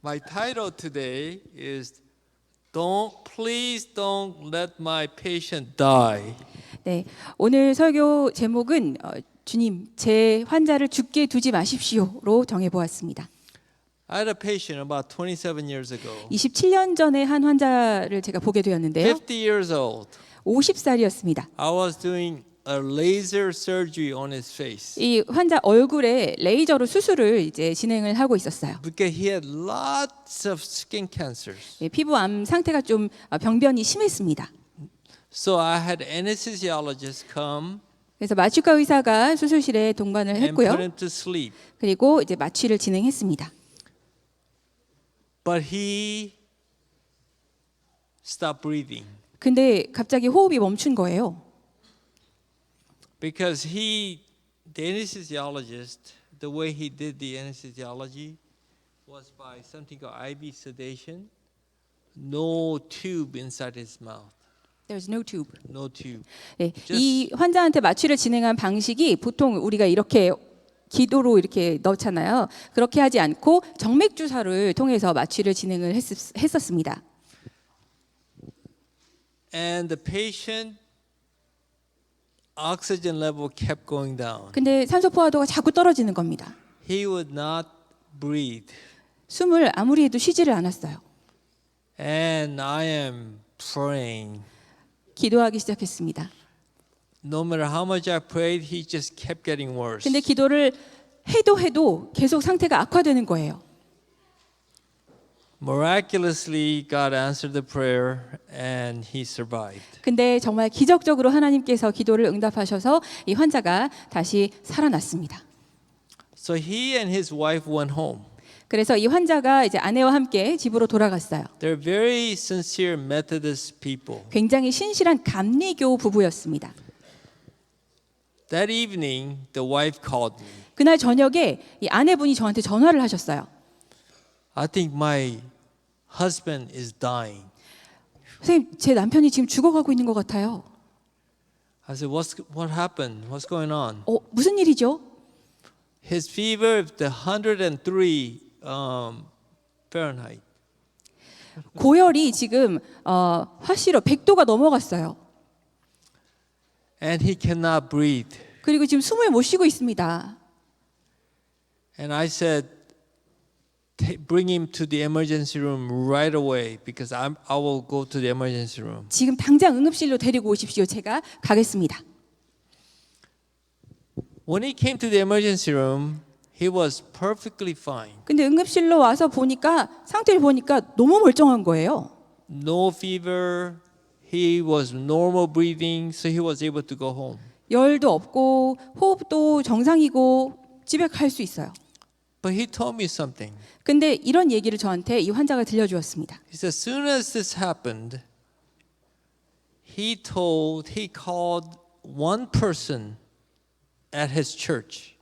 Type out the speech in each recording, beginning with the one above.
My title today is Please don't let my patient die. 네, 오늘 설교 제목은 주님, 제 환자를 죽게 두지 마십시오로 정해보았습니다. I had a patient about 27 years ago. 27년 전에 한 환자를 제가 보게 되었는데요. 50 years old. 50살이었습니다. I was doing a laser surgery on his face. 이 환자 얼굴에 레이저로 수술을 이제 진행을 하고 있었어요. Because he had lots of skin cancers. 예, 피부암 상태가 좀 병변이 심했습니다. So I had anesthesiologist come 그래서 마취과 의사가 수술실에 동반을 and put 했고요. him to sleep. 그리고 이제 마취를 진행했습니다. But he stopped breathing. 근데 갑자기 호흡이 멈춘 거예요. Because the anesthesiologist, the way he did the anesthesiology was by something called IV sedation, no tube inside his mouth, There's no tube. no tube. 네, 이 환자한테 마취를 진행한 방식이 보통 우리가 이렇게 기도로 이렇게 넣잖아요. 그렇게 하지 않고 정맥 주사를 통해서 마취를 진행을 했었습니다. And the patient oxygen level kept going down. 근데 산소 포화도가 자꾸 떨어지는 겁니다. He would not breathe. 숨을 아무리 해도 쉬지를 않았어요. And I am praying. 기도하기 시작했습니다. No matter how much I prayed, he just kept getting worse. 근데 기도를 해도 계속 상태가 악화되는 거예요. Miraculously, God answered the prayer and he survived. 근데 정말 기적적으로 하나님께서 기도를 응답하셔서 이 환자가 다시 살아났습니다. So he and his wife went home. 그래서 이 환자가 이제 아내와 함께 집으로 돌아갔어요. They're very sincere Methodist people. 굉장히 신실한 감리교 부부였습니다. That evening, the wife called me. 그날 저녁에 이 아내분이 저한테 전화를 하셨어요. I think my husband is dying. 선생님, 제 남편이 지금 죽어가고 있는 것 같아요. I said, what happened? What's going on? 무슨 일이죠? His fever, the 103 Fahrenheit. 고열이 지금 화씨로 100도가 넘어갔어요. And he cannot breathe. 그리고 지금 숨을 못 쉬고 있습니다. And I said, bring him to the emergency room right away because I will go to the emergency room. 지금 당장 응급실로 데리고 오십시오. 제가 가겠습니다. When he came to the emergency room, he was perfectly fine. 근데 응급실로 와서 보니까 상태를 보니까 너무 멀쩡한 거예요. No fever. He was normal breathing, so he was able to go home. 열도 없고 호흡도 정상이고 집에 갈 수 있어요. But he told me something. 근데 이런 얘기를 저한테 이 환자가 들려주었습니다. He said, as soon as this happened, he called one person at his church.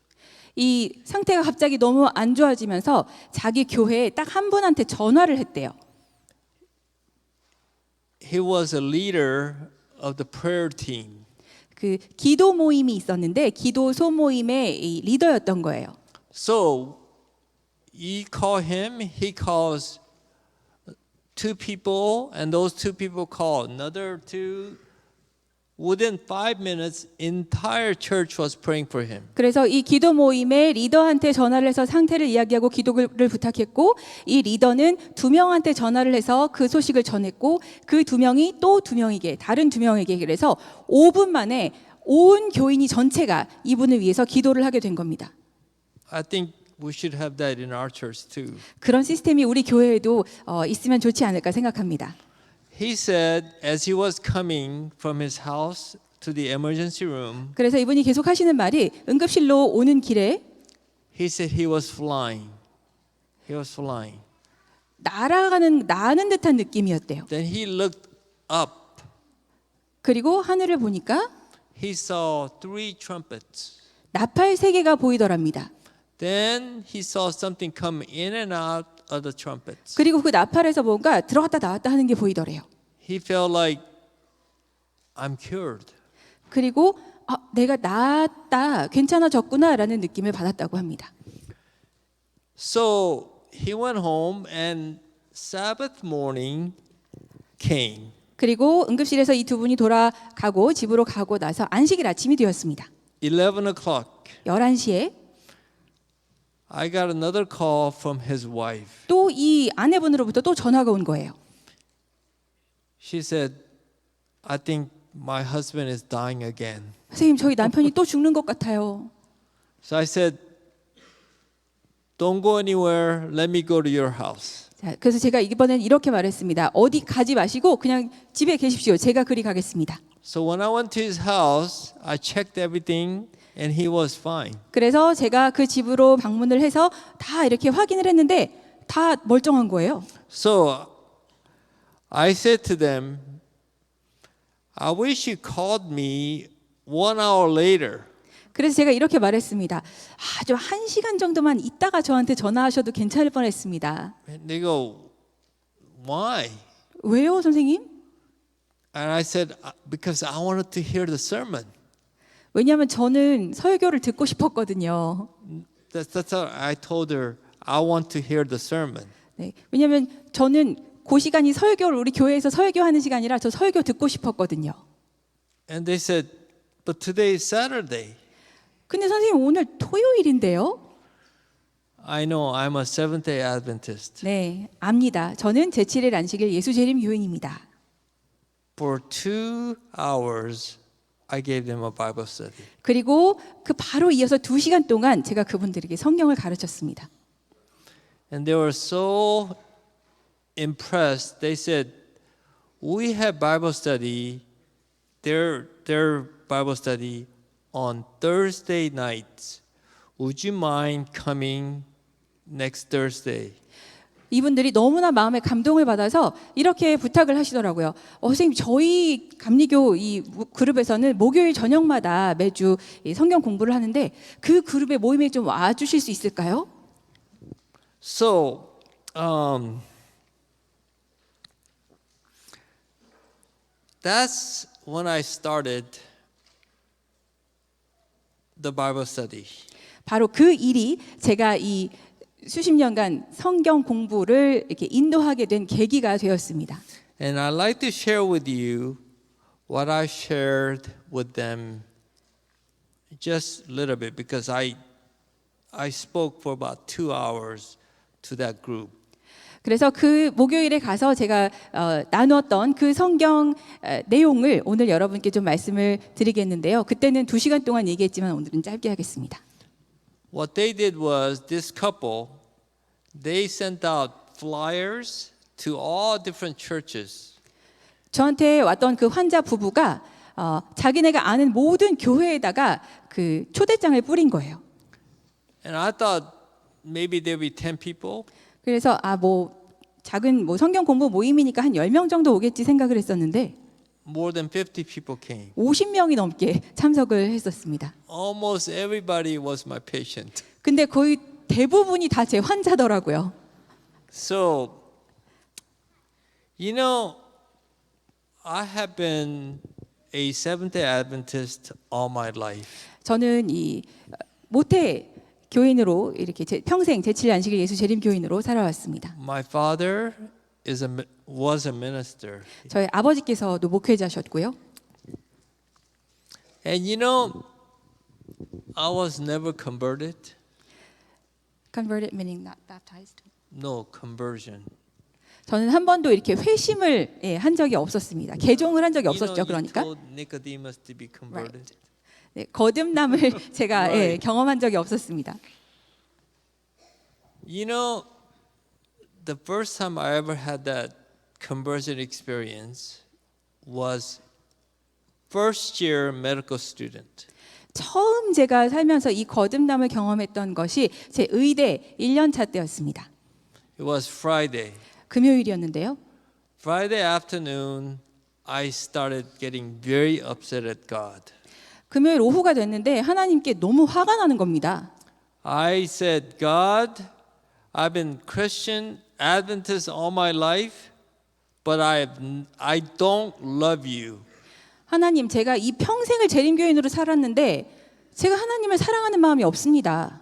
이 상태가 갑자기 너무 안 좋아지면서 자기 교회에 딱 한 분한테 전화를 했대요. He was a leader of the prayer team. 그 기도 모임이 있었는데 기도 소모임의 이 리더였던 거예요. So you call him, he calls two people, and those two people call another two. Within 5 minutes, entire church was praying for him. 그래서 이 기도 모임의 리더한테 전화를 해서 상태를 이야기하고 기도를 부탁했고 이 리더는 2명한테 전화를 해서 그 소식을 전했고 그 2명이 또 2명에게 다른 2명에게 그래서 5분 만에 온 교인이 전체가 이분을 위해서 기도를 하게 된 겁니다. I think we should have that in our church too. 그런 시스템이 우리 교회에도 있으면 좋지 않을까 생각합니다. He said as he was coming from his house to the emergency room, 그래서 이분이 계속 하시는 말이 응급실로 오는 길에 he said he was flying. He was flying. 나는 듯한 느낌이었대요. Then he looked up. 그리고 하늘을 보니까 He saw 3 trumpets. 나팔 3개가 보이더랍니다. Then he saw something come in and out of the trumpets. 그리고 그 나팔에서 뭔가 들어갔다 나왔다 하는 게 보이더래요. He felt like I'm cured. 그리고 내가 나았다, 괜찮아졌구나라는 느낌을 받았다고 합니다. So he went home and Sabbath morning came. 그리고 응급실에서 이 두 분이 돌아가고 집으로 가고 나서 안식일 아침이 되었습니다. 11 o'clock. 11시에 I got another call from his wife. 또 이 아내분으로부터 또 전화가 온 거예요. She said, I think my husband is dying again. 선생님, 저희 남편이 또 죽는 것 같아요. So I said, don't go anywhere. Let me go to your house. 자, 그래서 제가 이번엔 이렇게 말했습니다. 어디 가지 마시고 그냥 집에 계십시오. 제가 그리 가겠습니다. So when I went to his house, I checked everything and he was fine. 그래서 제가 그 집으로 방문을 해서 다 이렇게 확인을 했는데 다 멀쩡한 거예요. So I said to them, I wish you called me 1 hour later. 그래서 제가 이렇게 말했습니다. 좀 1시간 정도만 있다가 저한테 전화하셔도 괜찮을 뻔했습니다. And they go, why? 왜요, 선생님? And I said, because I wanted to hear the sermon. 왜냐하면 저는 설교를 듣고 싶었거든요. That's how I told her, I want to hear the sermon. 네, 왜냐하면 저는 그 시간이 설교를 우리 교회에서 설교하는 시간이라 저 설교 듣고 싶었거든요. And they said, but today is Saturday. 근데 선생님 오늘 토요일인데요? I know, I'm a Seventh-day Adventist. 네, 압니다. 저는 제7일 안식일 예수재림 교인입니다. For 2 hours, I gave them a Bible study. 그리고 그 바로 이어서 2시간 동안 제가 그분들에게 성경을 가르쳤습니다. And they were so impressed. They said, we have Bible study, their Bible study on Thursday nights. Would you mind coming next Thursday? 이분들이 너무나 마음에 감동을 받아서 이렇게 부탁을 하시더라고요. 선생님, 저희 감리교 이 그룹에서는 목요일 저녁마다 매주 이 성경 공부를 하는데 그 그룹의 모임에 좀 와주실 수 있을까요? So, that's when I started the Bible study. 바로 그 일이 제가 이 수십 년간 성경 공부를 이렇게 인도하게 된 계기가 되었습니다. And I'd like to share with you what I shared with them just a little bit because I spoke for about 2 hours to that group. 그래서 그 목요일에 가서 제가 나누었던 그 성경 내용을 오늘 여러분께 좀 말씀을 드리겠는데요. 그때는 2시간 동안 얘기했지만 오늘은 짧게 하겠습니다. What they did was this couple, they sent out flyers to all different churches. 저한테 왔던 그 환자 부부가 자기네가 아는 모든 교회에다가 그 초대장을 뿌린 거예요. And I thought maybe there'd be 10 people. 그래서 작은 성경 공부 모임이니까 한 10명 정도 오겠지 생각을 했었는데 More than 50 people came. 50명이 넘게 참석을 했었습니다. Almost everybody was my patient. 근데 거의 대부분이 다 제 환자더라고요. So, you know, I have been a Seventh-day Adventist all my life. 저는 이 모태 교인으로 이렇게 평생 제7일 안식일 예수 재림 교인으로 살아왔습니다. My father was a minister. 저희 아버지께서도 목회자셨고요. And you know, I was never converted. Converted meaning not baptized. No, conversion. 저는 한 번도 이렇게 회심을 한 적이 없었습니다. 개종을 한 적이 없었죠. 그러니까. You told Nicodemus to be converted. 네, 거듭남을 제가 경험한 적이 없었습니다. You know, the first time I ever had that conversion experience was first year medical student. 처음 제가 살면서 이 거듭남을 경험했던 것이 제 의대 1년 차 때였습니다. It was Friday. 금요일이었는데요. Friday afternoon, I started getting very upset at God. 금요일 오후가 됐는데 하나님께 너무 화가 나는 겁니다. I said, God, I've been Christian Adventist all my life, but I don't love you. 하나님, 제가 이 평생을 재림교인으로 살았는데 제가 하나님을 사랑하는 마음이 없습니다.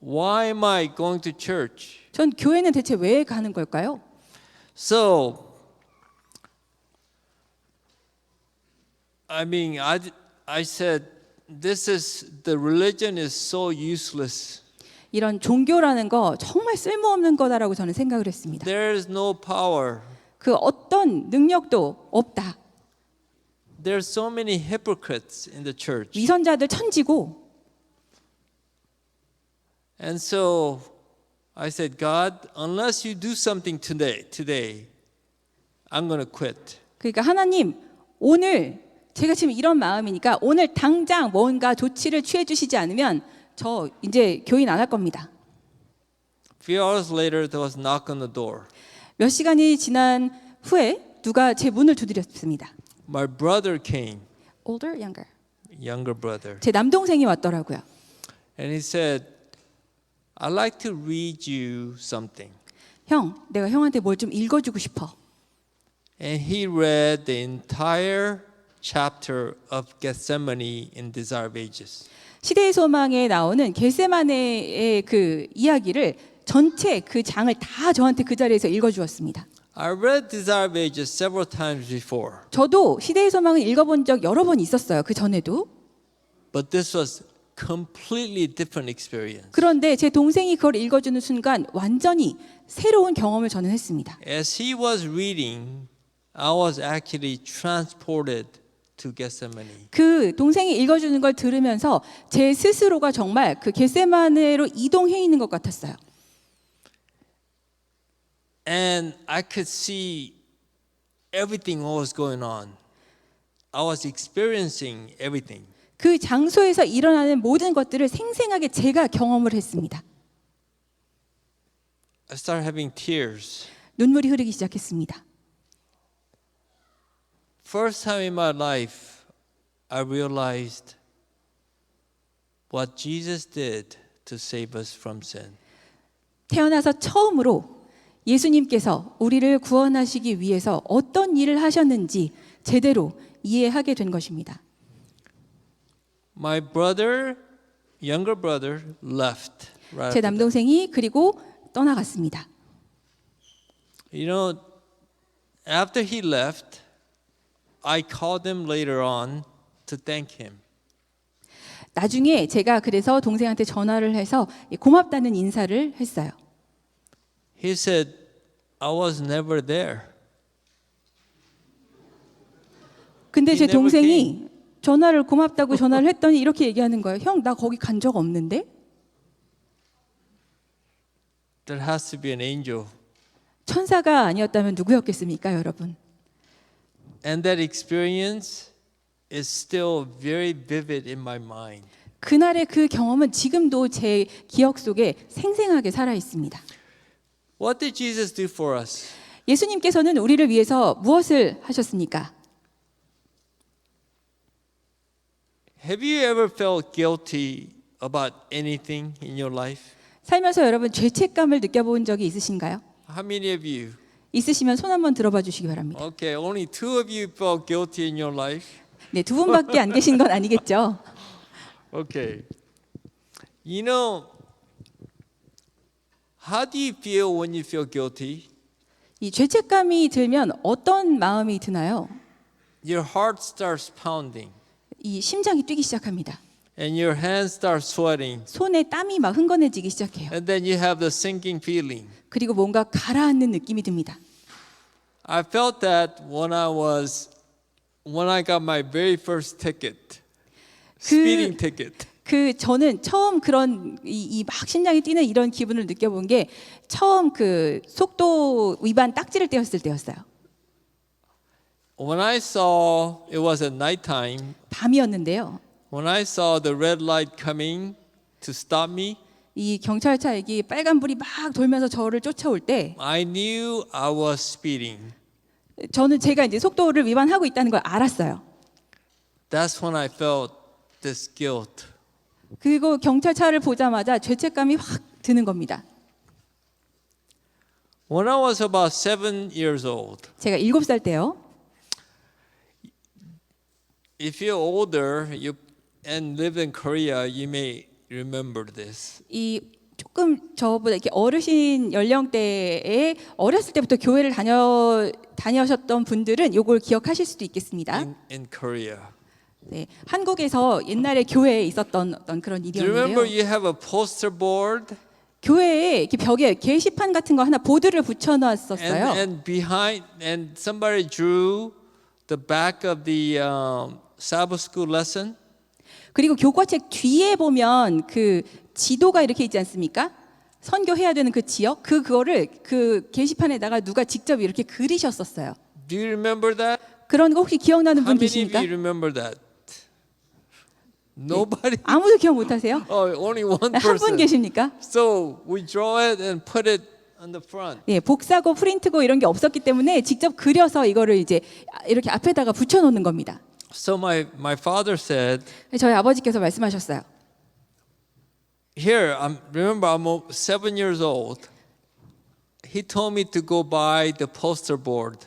why am I going to church? 전 교회는 대체 왜 가는 걸까요? So, I said, the religion is so useless. 이런 종교라는 거 정말 쓸모없는 거다라고 저는 생각을 했습니다. There is no power. 그 어떤 능력도 없다. There are so many hypocrites in the church. 위선자들 천지고. And so I said, God, unless you do something today, I'm going to quit. 그러니까 하나님, 오늘 제가 지금 이런 마음이니까 오늘 당장 뭔가 조치를 취해 주시지 않으면 저 이제 교인 안 할 겁니다. A few hours later, there was a knock on the door. 몇 시간이 지난 후에 누가 제 문을 두드렸습니다. My brother came, Older, younger. younger brother, 제 남동생이 왔더라고요. and he said, I'd like to read you something. 형, 내가 형한테 뭘 좀 읽어주고 싶어. And he read the entire chapter of Gethsemane in Desire of Ages. 시대의 소망에 나오는 겟세마네의 그 이야기를 전체 그 장을 다 저한테 그 자리에서 읽어주었습니다. I read Desire of Ages several times before, 저도 시대의 소망을 읽어본 적 여러 번 있었어요. 그 전에도. but this was completely different experience. 그런데 제 동생이 그걸 읽어주는 순간 완전히 새로운 경험을 저는 했습니다. As he was reading, I was actually transported to Gethsemane. 그 동생이 읽어주는 걸 들으면서 제 스스로가 정말 그 겟세마네로 이동해 있는 것 같았어요. And I could see everything what was going on. I was experiencing everything. 그 장소에서 일어나는 모든 것들을 생생하게 제가 경험을 했습니다. I started having tears. 눈물이 흐르기 시작했습니다. First time in my life, I realized what Jesus did to save us from sin. 태어나서 처음으로 예수님께서 우리를 구원하시기 위해서 어떤 일을 하셨는지 제대로 이해하게 된 것입니다. My brother, younger brother, left. Right 제 after that. 남동생이 그리고 떠나갔습니다. You know, after he left, I called him later on to thank him. 나중에 제가 그래서 동생한테 전화를 해서 고맙다는 인사를 했어요. He said, I was never there. 근데 He 제 never 동생이 전화를 고맙다고 전화를 했더니 이렇게 얘기하는 거예요. 형, 나 거기 간 적 없는데? There has to be an angel. 천사가 아니었다면 누구였겠습니까, 여러분? And that experience is still very vivid in my mind. 그날의 그 경험은 지금도 제 기억 속에 생생하게 살아 있습니다. What did Jesus do for us? 예수님께서는 우리를 위해서 무엇을 하셨습니까? Have you ever felt guilty about anything in your life? 살면서 여러분 죄책감을 느껴본 적이 있으신가요? How many of you? 있으시면 손 한번 들어봐 주시기 바랍니다. Okay, only two of you felt guilty in your life. 네, 두 분밖에 안 계신 건 아니겠죠? Okay. You know, how do you feel when you feel guilty? 이 죄책감이 들면 어떤 마음이 드나요? Your heart starts pounding 이 심장이 뛰기 시작합니다. and your hands start sweating. 손에 땀이 막 흥건해지기 시작해요. And then you have the sinking feeling. 그리고 뭔가 가라앉는 느낌이 듭니다. I felt that when I got my very first ticket, speeding ticket. 저는 처음 그런 이 막 심장이 뛰는 이런 기분을 느껴본 게 처음 그 속도 위반 딱지를 떼었을 때였어요. When I saw it was at nighttime, 밤이었는데요. when I saw the red light coming to stop me, 이 경찰차에게 빨간불이 막 돌면서 저를 쫓아올 때 I knew I was speeding. 저는 제가 이제 속도를 위반하고 있다는 걸 알았어요. That's when I felt this guilt. 그리고 경찰차를 보자마자 죄책감이 확 드는 겁니다. When I was about 7 years old, 제가 7살 때요. if you're older and live in Korea, you may remember this. 이 조금 저보다 이렇게 어르신 연령대에 어렸을 때부터 교회를 다녀셨던 분들은 요걸 기억하실 수도 있겠습니다. in Korea. 네, 한국에서 옛날에 교회에 있었던 어떤 그런 Do you remember 일이었는데요. you have a poster board 교회에 이렇게 벽에 게시판 같은 거 하나 보드를 붙여놨었어요. and behind and somebody drew the back of the Sabbath school lesson? 그리고 교과책 뒤에 보면 그 지도가 이렇게 있지 않습니까? 선교해야 되는 그 지역, 그거를 그 게시판에다가 누가 직접 이렇게 그리셨었어요. Do you remember that? 그런 거 혹시 기억나는 How 분 many of 계십니까? you remember that? Nobody? 아무도 기억 못하세요? Only one 한 분 person. 계십니까? So we draw it and put it on the front. 예, 복사고 프린트고 이런 게 없었기 때문에 직접 그려서 이거를 이제 이렇게 앞에다가 붙여놓는 겁니다. So my father said, 저희 아버지께서 말씀하셨어요. here, remember I'm 7 years old. He told me to go buy the poster board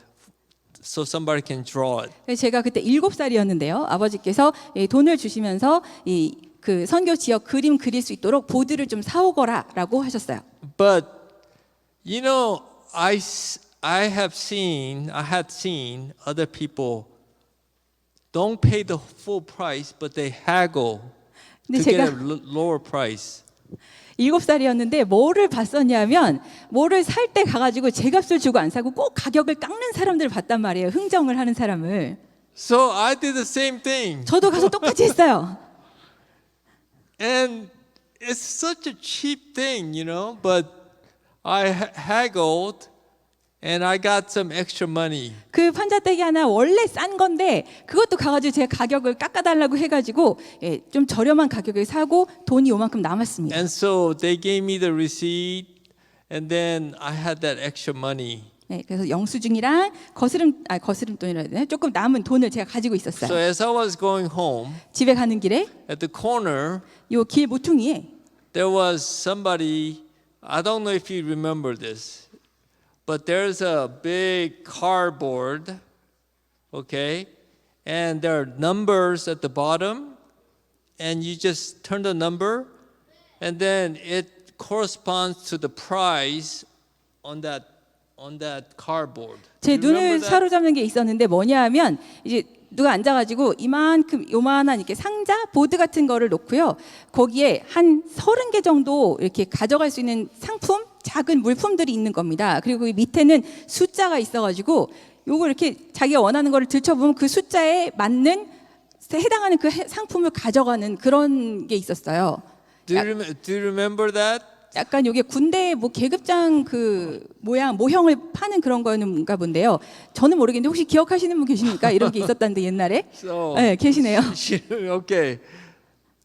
so somebody can draw it. 제가 그때 7살이었는데요. 아버지께서 돈을 주시면서 그 선교 지역 그림 그릴 수 있도록 보드를 좀 사오거라라고 하셨어요. But you know, I had seen other people don't pay the full price, but they haggle 근데 to get a 제가 lower price. 7살이었는데 뭐를 봤었냐면 뭐를 살 때 가가지고 제 값을 주고 안 사고 꼭 가격을 깎는 사람들을 봤단 말이에요. 흥정을 하는 사람을. So I did the same thing. 저도 가서 똑같이 했어요. And it's such a cheap thing, you know, but I haggled and I got some extra money. 그 판자떼기 하나 원래 싼 건데 그것도 가가지고 제가 가격을 깎아달라고 해가지고 좀 저렴한 가격에 사고 돈이 요만큼 남았습니다. And so they gave me the receipt and then I had that extra money. 네, 그래서 영수증이랑 거스름돈이라 해야 되나? 조금 남은 돈을 제가 가지고 So 있었어요. as I was going home, 집에 가는 길에 at the corner, 요 길 모퉁이에 there was somebody, I don't know if you remember this, but there's a big cardboard, okay? And there are numbers at the bottom, and you just turn the number, and then it corresponds to the price on that cardboard. 제 Do you 눈을 remember that? 사로잡는 게 있었는데 뭐냐 하면 이제 누가 앉아가지고 요만한 이렇게 상자 보드 같은 거를 놓고요. 거기에 한 30개 정도 이렇게 가져갈 수 있는 상품, 작은 물품들이 있는 겁니다. 그리고 이 밑에는 숫자가 있어가지고 요걸 이렇게 자기가 원하는 거를 들춰보면 그 숫자에 맞는 해당하는 그 상품을 가져가는 그런 게 있었어요. Do you remember that? 약간 이게 군대 뭐 계급장 그 모형을 파는 그런 거였는가 본데요. 저는 모르겠는데 혹시 기억하시는 분 계십니까? 이런 게 있었다는데 옛날에. So, 네, 계시네요. okay.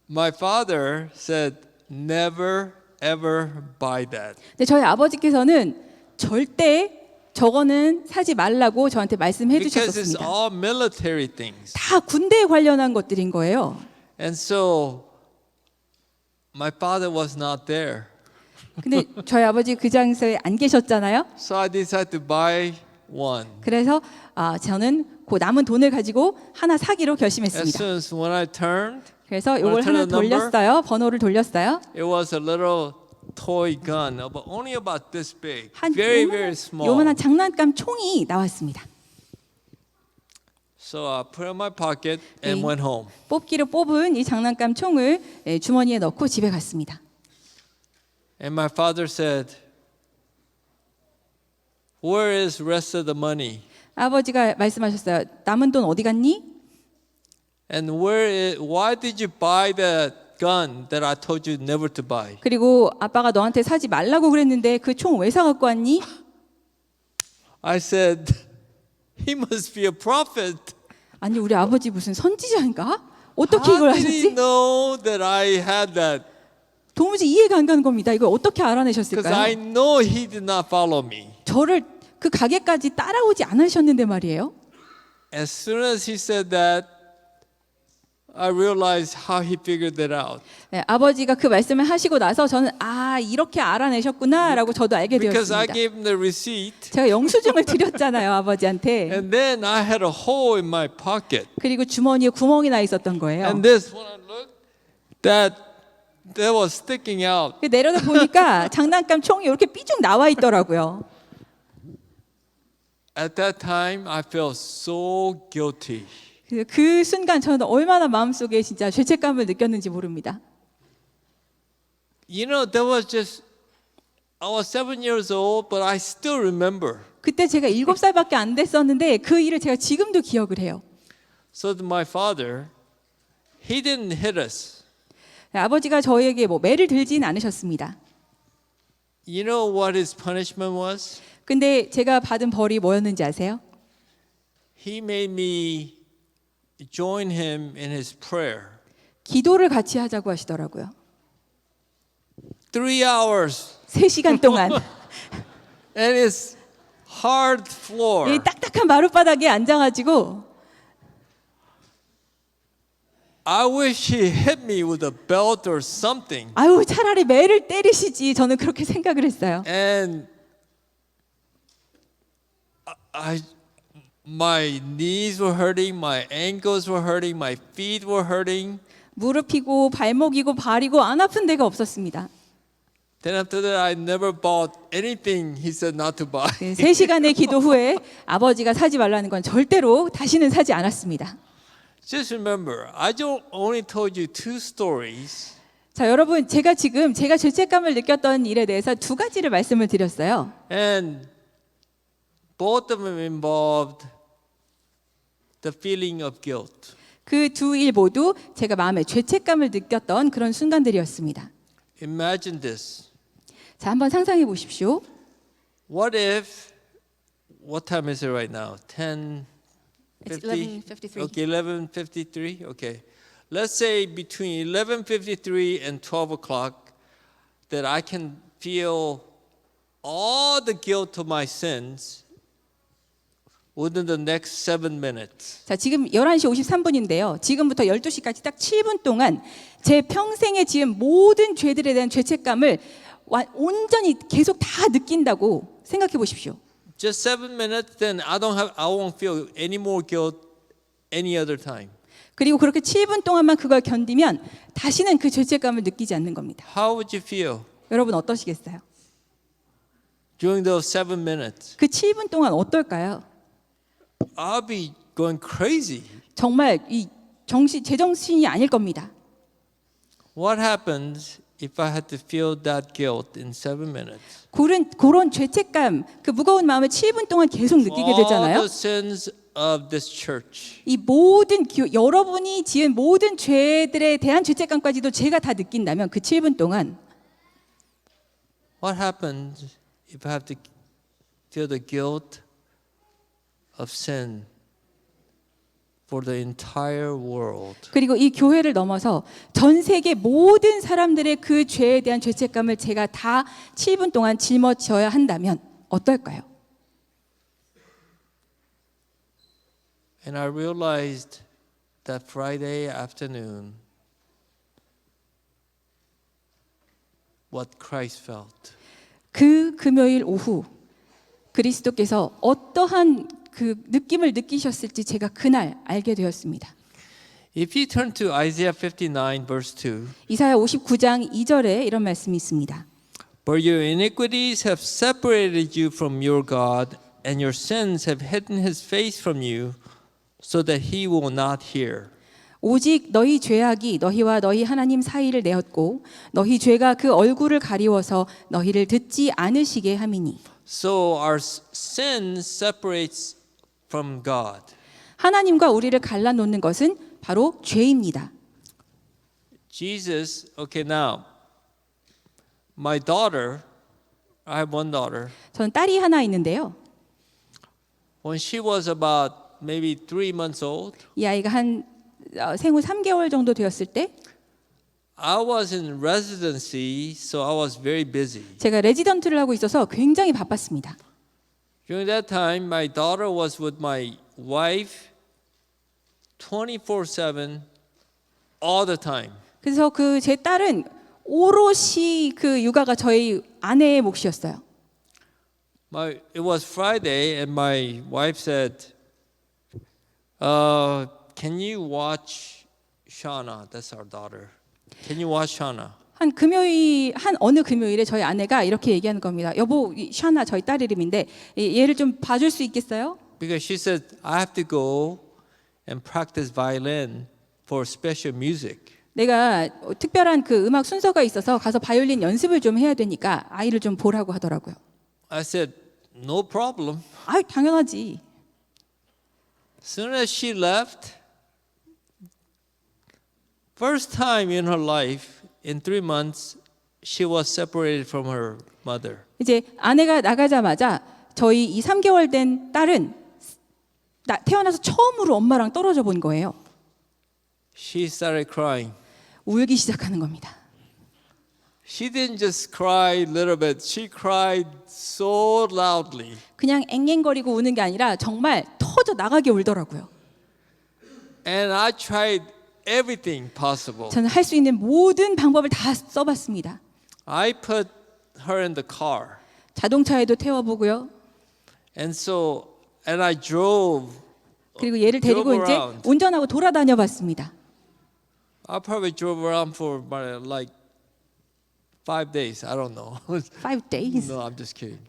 My father said, never ever buy that. 근데 저희 아버지께서는 절대 저거는 사지 말라고 저한테 말씀해 Because it's 주셨습니다. all military things. 다 군대에 관련한 것들인 거예요. And so my father was not there. 근데 저희 아버지 그 장소에 안 계셨잖아요. So I decided to buy one. 그래서 저는 그 남은 돈을 가지고 하나 사기로 As 결심했습니다. soon as when I turned, 그래서 이걸 하나 돌렸어요. 번호를 돌렸어요. it was a little toy gun, only about this big, 한 very small. 요만한 장난감 총이 나왔습니다. So I put it in my pocket and 네. went home. 뽑기로 뽑은 이 장난감 총을 주머니에 넣고 집에 갔습니다. And my father said, "Where is the rest of the money? 아버지가 말씀하셨어요. 남은 돈 어디 갔니? And why did you buy the gun that I told you never to buy?" 그리고 아빠가 너한테 사지 말라고 그랬는데 그 총 왜 사갖고 왔니? I said, "He must be a prophet. 아니 우리 아버지 무슨 선지자인가? 어떻게 이걸 How did he 하셨지? know that I had that? 도무지 이해가 안 가는 겁니다. 이걸 어떻게 Because I 알아내셨을까요? know he did not follow me." 저를 그 가게까지 따라오지 않으셨는데 말이에요. As soon as he said that, I realized how he figured that out. 네, 아버지가 그 말씀을 하시고 나서 저는 이렇게 알아내셨구나라고 저도 알게 Because I 되었습니다. gave him the receipt, 제가 영수증을 드렸잖아요, 아버지한테. and then I had a hole in my pocket. 그리고 주머니에 구멍이 나 있었던 거예요. And this, when I looked, that that was sticking out. 내려다 보니까 장난감 총이 이렇게 삐죽 나와 있더라고요. At that time, I felt so guilty. 그 순간 저는 얼마나 마음속에 진짜 죄책감을 느꼈는지 모릅니다. You know, that was just, I was 7 years old, but I still remember. 그때 제가 7살밖에 안 됐었는데 그 일을 제가 지금도 기억을 해요. So my father, he didn't hit us. 아버지가 저희에게 뭐 매를 들진 않으셨습니다. You know what his punishment was? 근데 제가 받은 벌이 뭐였는지 아세요? He made me join him in his prayer. 기도를 같이 하자고 하시더라고요. 3 hours. 3시간 동안 And it's hard floor. 이 딱딱한 마룻바닥에 앉아가지고 I wish he hit me with a belt or something. 아유 차라리 매를 때리시지 저는 그렇게 생각을 했어요. And my knees were hurting, my ankles were hurting, my feet were hurting. 무릎이고 발목이고 발이고 안 아픈 데가 없었습니다. Then after that, I never bought anything he said not to buy. 3시간의 기도 후에 아버지가 사지 말라는 건 절대로 다시는 사지 않았습니다. Just remember, I only told you 2 stories. 자, 여러분 제가 지금 제가 죄책감을 느꼈던 일에 대해서 2가지를 말씀을 드렸어요. And both of them involved the feeling of guilt. 그 2일 모두 제가 마음에 죄책감을 느꼈던 그런 순간들이었습니다. Imagine this. 자, 한번 상상해 보십시오. What if, what time is it right now? 10:50? It's 11:53. Okay, 11:53. Okay. Let's say between 11:53 and 12 o'clock that I can feel all the guilt of my sins within the next 7 minutes. 자, 지금 11시 53분인데요. 지금부터 12시까지 딱 7분 동안 제 평생에 지은 모든 죄들에 대한 죄책감을 온전히 계속 다 느낀다고 생각해 보십시오. Just 7 minutes, then I won't feel any more guilt any other time. 그리고 그렇게 7분 동안만 그걸 견디면 다시는 그 죄책감을 느끼지 않는 겁니다. How would you feel 여러분 어떠시겠어요? during those 7 minutes? 그 7분 동안 어떨까요? I'll be going crazy. 정말 이 제정신이 아닐 겁니다. What happens if I had to feel that guilt in 7 minutes? 그런 죄책감, 그 무거운 마음을 7분 동안 계속 느끼게 All 되잖아요. the sins of this church. 이 모든 여러분이 지은 모든 죄들에 대한 죄책감까지도 제가 다 느낀다면 그 7분 동안 What happens if I have to feel the guilt of sin for the entire world? 그리고 이 교회를 넘어서 전 세계 모든 사람들의 그 죄에 대한 죄책감을 제가 다 7분 동안 짊어져야 한다면 어떨까요? And I realized that Friday afternoon what Christ felt. 그 금요일 오후 그리스도께서 어떠한 그 느낌을 느끼셨을지 제가 그날 알게 되었습니다. If you turn to Isaiah 59 verse 2, 이사야 59장 2절에 이런 말씀이 있습니다. For your iniquities have separated you from your God, and your sins have hidden his face from you, so that he will not hear. 오직 너희 죄악이 너희와 너희 하나님 사이를 내었고 너희 죄가 그 얼굴을 가리워서 너희를 듣지 않으시게 함이니. So our sin separates from God. 하나님과 우리를 갈라놓는 것은 바로 죄입니다. Jesus, okay, now, my daughter, I have one daughter. 저는 딸이 하나 있는데요. When she was about maybe 3 months old, 이 아이가 한 생후 3개월 정도 되었을 때 I was in residency, so I was very busy. 제가 레지던트를 하고 있어서 굉장히 바빴습니다. During that time, my daughter was with my wife 24/7 all the time. 그래서 그 제 딸은 오롯이 그 육아가 저희 아내의 몫이었어요. It was Friday, and my wife said, "Can you watch Shauna? That's our daughter. Can you watch Shauna?" 한 어느 금요일에 저희 아내가 이렇게 얘기하는 겁니다. 여보, 샤나 저희 딸 이름인데 얘를 좀 봐줄 수 있겠어요? Because she said, I have to go and practice violin for special music. 내가 특별한 그 음악 순서가 있어서 가서 바이올린 연습을 좀 해야 되니까 아이를 좀 보라고 하더라고요. I said, no problem. 아유, 당연하지. As soon as she left, first time in her life, in 3 months, she was separated from her mother. 이제 아내가 나가자마자 저희 이 3개월 된 딸은 태어나서 처음으로 엄마랑 떨어져 본 거예요. She started crying. 울기 시작하는 겁니다. She didn't just cry a little bit. She cried so loudly. 그냥 앵앵거리고 우는 게 아니라 정말 터져 나가게 울더라고요. And I tried everything possible. 저는 할 수 있는 모든 방법을 다 써봤습니다. I put her in the car. 자동차에도 태워보고요. And I drove. 그리고 얘를 데리고 drove 이제 around. 운전하고 돌아다녀봤습니다. I probably drove around for like 5 days. I don't know. 5 days. No, I'm just kidding.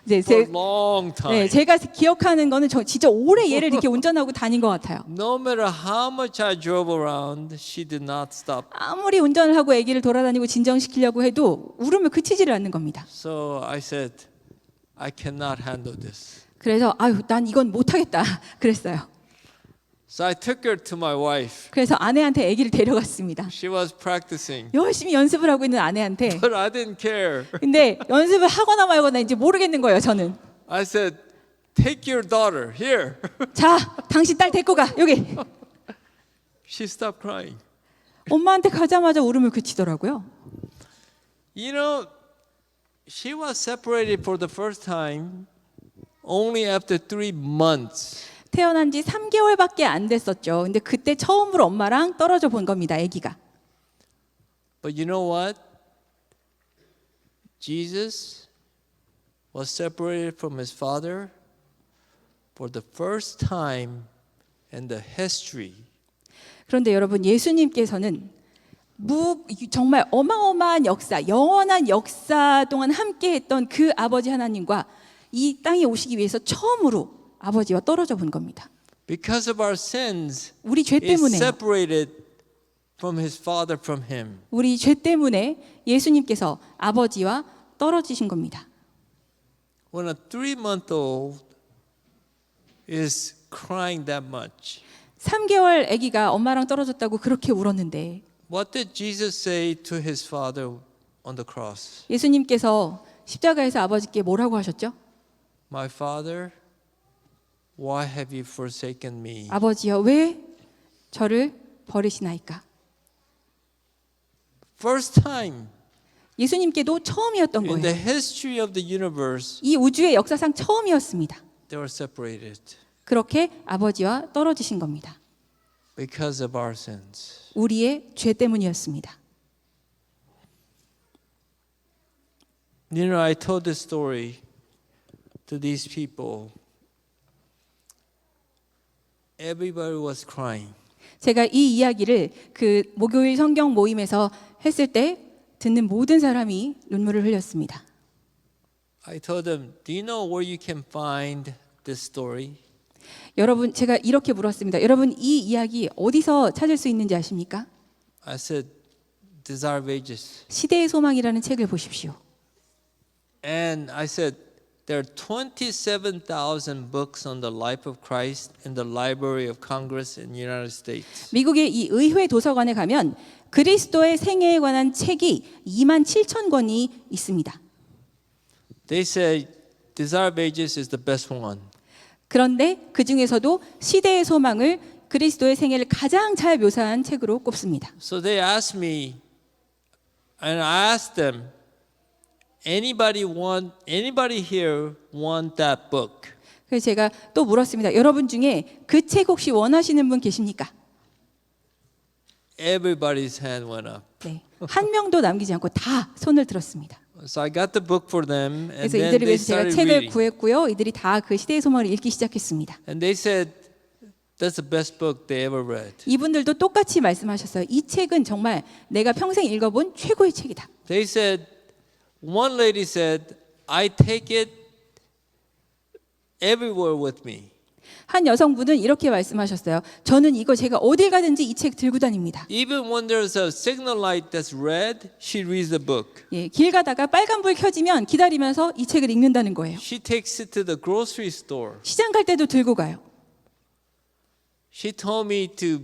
이제 For a long time. 제가 기억하는 거는 진짜 오래 얘를 이렇게 운전하고 다닌 것 같아요. No matter how much I drove around, she did not stop. 아무리 운전을 하고 아기를 돌아다니고 진정시키려고 해도 울음을 그치지를 않는 겁니다. So I said, I cannot handle this. 그래서 난 이건 못하겠다 그랬어요. So I took her to my wife. 그래서 아내한테 아기를 데려갔습니다. She was practicing. 열심히 연습을 하고 있는 아내한테. But I didn't care. 근데 연습을 하거나 말거나 이제 모르겠는 거예요, 저는. I said, take your daughter here. 자, 당신 딸 데리고 가, 여기. She stopped crying. 엄마한테 가자마자 울음을 그치더라고요. You know, she was separated for the first time only after 3 months. 태어난 지 3개월밖에 안 됐었죠. 근데 그때 처음으로 엄마랑 떨어져 본 겁니다, 아기가. But you know what? Jesus was separated from his father for the first time in the history. 그런데 여러분, 예수님께서는 정말 어마어마한 역사, 영원한 역사 동안 함께했던 그 아버지 하나님과 이 땅에 오시기 위해서 처음으로 아버지와 떨어져 본 겁니다. Because of our sins, 우리 죄 is 때문에 separated from his father from him. 우리 죄 때문에 예수님께서 아버지와 떨어지신 겁니다. When a 3-month-old is crying that much, 3개월 아기가 엄마랑 떨어졌다고 그렇게 울었는데 what did Jesus say to his father on the cross? 예수님께서 십자가에서 아버지께 뭐라고 하셨죠? My father, why have you forsaken me? 아버지여, 왜 저를 버리시나이까? First time 예수님께도 처음이었던 in the 거예요. history of the universe, 이 우주의 역사상 처음이었습니다. they were separated 그렇게 아버지와 떨어지신 겁니다. because of our sins. 우리의 죄 때문이었습니다. You know, I told this story to these people. Everybody was crying. 제가 이 이야기를 그 목요일 성경 모임에서 했을 때 듣는 모든 사람이 눈물을 흘렸습니다. I told them, do you know where you can find this story? 여러분, 제가 이렇게 물었습니다. 여러분, 이 이야기 어디서 찾을 수 있는지 아십니까? I said, Desire of Ages. 시대의 소망이라는 책을 보십시오. And I said, there are 27,000 books on the life of Christ in the Library of Congress in the United States. 미국의 이 의회 도서관에 가면 그리스도의 생애에 관한 책이 27,000권이 있습니다. They say Desire of Ages is the best one. 그런데 그 중에서도 시대의 소망을 그리스도의 생애를 가장 잘 묘사한 책으로 꼽습니다. So they asked me, and I asked them, anybody here want that book? 그래서 제가 또 물었습니다. 여러분 중에 그 책 혹시 원하시는 분 계십니까? Everybody's hand went up. 네, 한 명도 남기지 않고 다 손을 들었습니다. So I got the book for them, and 그래서 then 이들을 they 위해서 제가 started 책을 reading. 구했고요. 이들이 다 그 시대의 소망을 읽기 시작했습니다. And they said, That's the best book they ever read. 이분들도 똑같이 말씀하셨어요. 이 책은 정말 내가 평생 읽어본 최고의 책이다. They said, one lady said, I take it everywhere with me. 한 여성분은 이렇게 말씀하셨어요. 저는 이거 제가 어딜 가든지 이 책 들고 다닙니다. Even when there's a signal light that's red, she reads the book. 예, 길 가다가 빨간불 켜지면 기다리면서 이 책을 읽는다는 거예요. She takes it to the grocery store. 시장 갈 때도 들고 가요. She told me to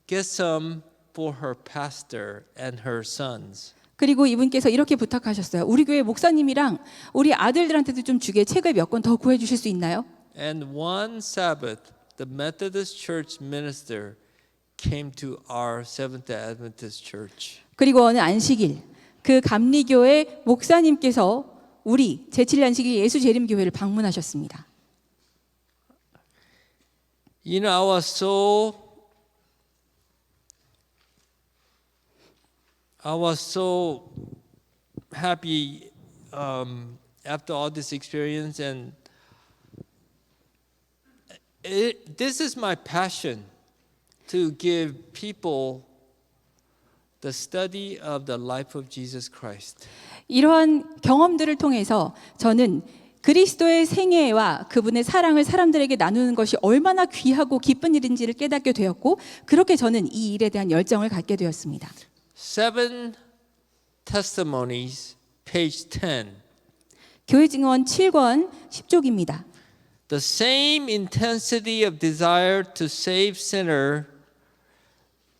get some for her pastor and her sons. 그리고 이분께서 이렇게 부탁하셨어요. 우리 교회 목사님이랑 우리 아들들한테도 좀 주게 책을 몇 권 더 구해 주실 수 있나요? And one Sabbath, the Methodist Church minister came to our Seventh-day Adventist Church. 그리고 어느 안식일 그 감리교회 목사님께서 우리 제7일 안식일 예수재림교회를 방문하셨습니다. You know, I was so happy after all this experience, and this is my passion to give people the study of the life of Jesus Christ. 이러한 경험들을 통해서 저는 그리스도의 생애와 그분의 사랑을 사람들에게 나누는 것이 얼마나 귀하고 기쁜 일인지를 깨닫게 되었고 그렇게 저는 이 일에 대한 열정을 갖게 되었습니다. 7 Testimonies, page 10. 교회 증언 7권 10쪽입니다. The same intensity of desire to save sinner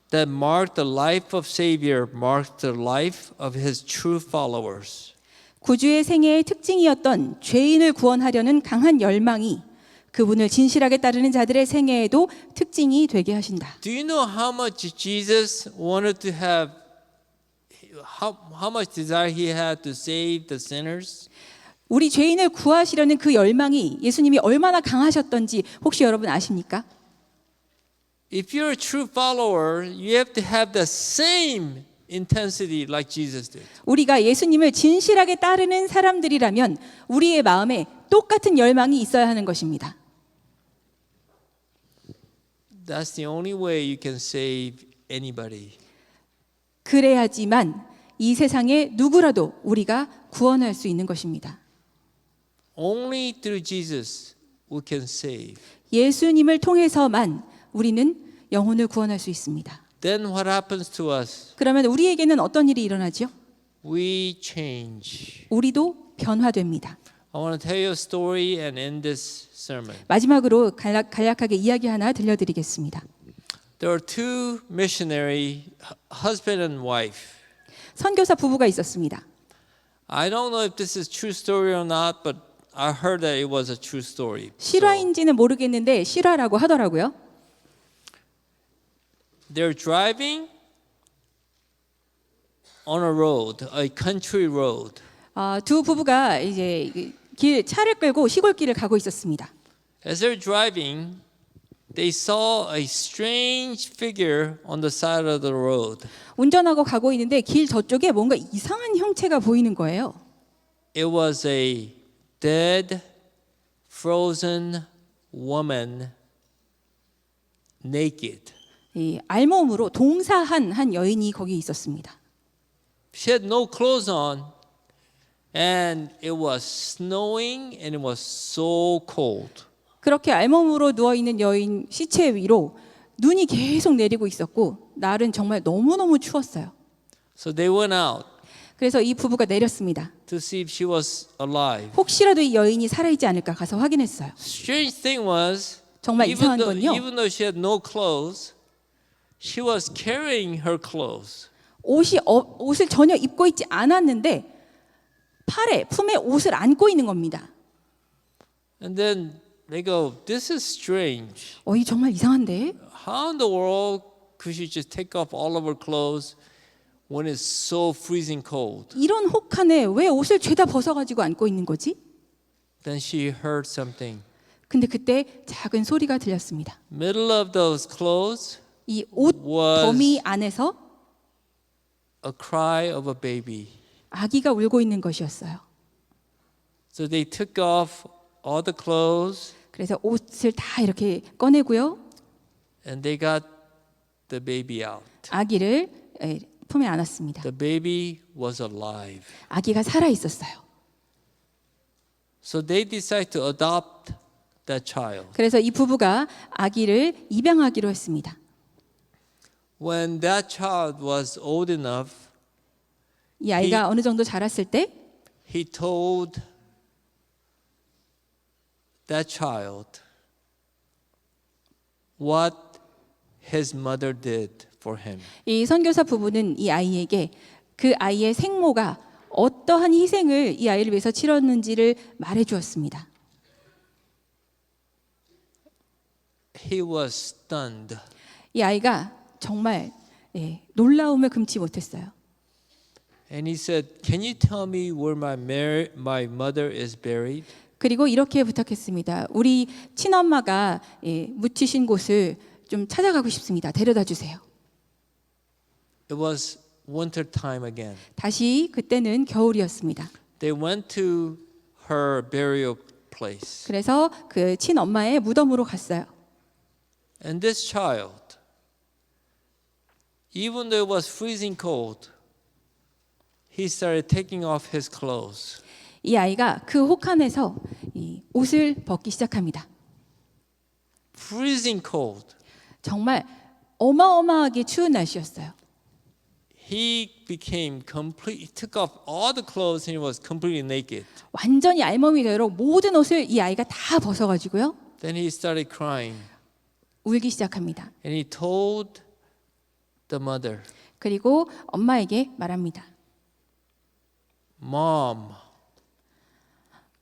that marked the life of Savior marked the life of his true followers. 구주의 생애의 특징이었던 죄인을 구원하려는 강한 열망이 그분을 진실하게 따르는 자들의 생애에도 특징이 되게 하신다. Do you know how much Jesus wanted to have, how much desire he had to save the sinners? 우리 죄인을 구하시려는 그 열망이 예수님이 얼마나 강하셨던지 혹시 여러분 아십니까? If you're a true follower, you have to have the same intensity like Jesus did. 우리가 예수님을 진실하게 따르는 사람들이라면 우리의 마음에 똑같은 열망이 있어야 하는 것입니다. That's the only way you can save anybody. 그래야지만 이 세상에 누구라도 우리가 구원할 수 있는 것입니다. Only through Jesus we can save. 예수님을 통해서만 우리는 영혼을 구원할 수 있습니다. Then what happens to us? 그러면 우리에게는 어떤 일이 일어나죠? We change. 우리도 변화됩니다. I want to tell you a story and end this sermon. 마지막으로 간략하게 이야기 하나 들려드리겠습니다. There were two missionary, husband and wife. 선교사 부부가 있었습니다. I don't know if this is true story or not, but I heard that it was a true story. 실화인지는 모르겠는데 실화라고 하더라고요. They're driving on a road, a country road. 두 부부가 이제 차를 끌고 시골길을 가고 있었습니다. As they're driving, they saw a strange figure on the side of the road. 운전하고 가고 있는데 길 저쪽에 뭔가 이상한 형체가 보이는 거예요. It was a dead, frozen woman, naked. 이 알몸으로 동사한 한 여인이 거기 있었습니다. She had no clothes on, and it was snowing, and it was so cold. 그렇게 알몸으로 누워 있는 여인 시체 위로 눈이 계속 내리고 있었고 날은 정말 너무너무 추웠어요. So they went out 그래서 이 부부가 내렸습니다. to see if she was alive. 혹시라도 이 여인이 살아있지 않을까 가서 확인했어요. Strange thing was, 정말 이상한 건요. even though she had no clothes, she was carrying her clothes. 옷을 전혀 입고 있지 않았는데 품에 옷을 안고 있는 겁니다. And then they go, this is strange. 이 정말 이상한데? How in the world could she just take off all of her clothes when it's so freezing cold? 이런 혹한에 왜 옷을 죄다 벗어가지고 안고 있는 거지? Then she heard something. 근데 그때 작은 소리가 들렸습니다. Middle of those clothes 이 옷 was 더미 안에서 a cry of a baby. 아기가 울고 있는 것이었어요. So they took off all the clothes, 그래서 옷을 다 이렇게 꺼내고요. and they got the baby out. 아기를 품에 안았습니다. The baby was alive. 아기가 살아 있었어요. So they decided to adopt that child. 그래서 이 부부가 아기를 입양하기로 했습니다. When that child was old enough, 이 아이가 어느 정도 자랐을 때 he told that child what his mother did for him. 이 선교사 부부는 이 아이에게 그 아이의 생모가 어떠한 희생을 이 아이를 위해서 치렀는지를 말해 주었습니다. He was stunned. 이 아이가 정말 놀라움을 금치 못했어요. And he said, "Can you tell me where my mother is buried?" 그리고 이렇게 부탁했습니다. 우리 친엄마가 묻히신 곳을 좀 찾아가고 싶습니다. 데려다 주세요. It was winter time again. 다시 그때는 겨울이었습니다. They went to her burial place. 그래서 그 친엄마의 무덤으로 갔어요. And this child, even though it was freezing cold, he started taking off his clothes. 이 아이가 그 혹한에서 이 옷을 벗기 시작합니다. Freezing cold. 정말 어마어마하게 추운 날씨였어요. He took off all the clothes and he was completely naked. 완전히 알몸이 되도록 모든 옷을 이 아이가 다 벗어가지고요. Then he started crying 울기 시작합니다. and he told the mother, 그리고 엄마에게 말합니다. "Mom,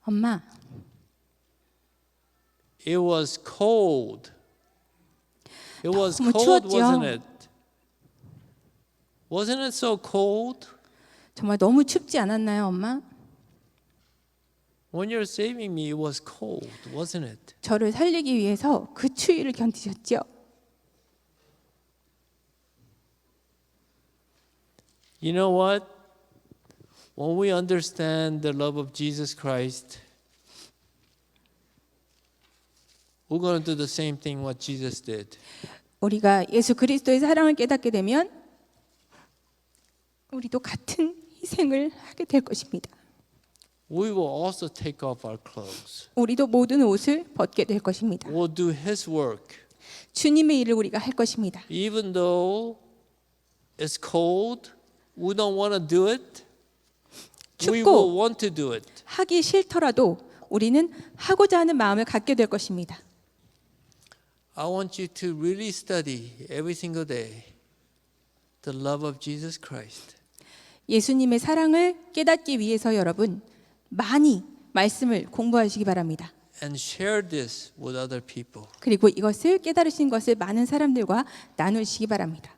엄마, it was cold. It was 너무 cold, 추웠죠? wasn't it? Wasn't it so cold? 정말 너무 춥지 않았나요, 엄마? When you're saving me, it was cold, wasn't it?" 저를 살리기 위해서 그 추위를 견디셨죠. You know what? When we understand the love of Jesus Christ, we're going to do the same thing what Jesus did. 우리가 예수 그리스도의 사랑을 깨닫게 되면 우리도 같은 희생을 하게 될 것입니다. We will also take off our clothes. 우리도 모든 옷을 벗게 될 것입니다. We'll do His work. 주님의 일을 우리가 할 것입니다. Even though it's cold, we don't want to do it. We 춥고 will want to do it. 하기 싫더라도 우리는 하고자 하는 마음을 갖게 될 것입니다. I want you to really study every single day the love of Jesus Christ. 예수님의 사랑을 깨닫기 위해서 여러분 많이 말씀을 공부하시기 바랍니다. And share this with other people. 그리고 이것을 깨달으신 것을 많은 사람들과 나누시기 바랍니다.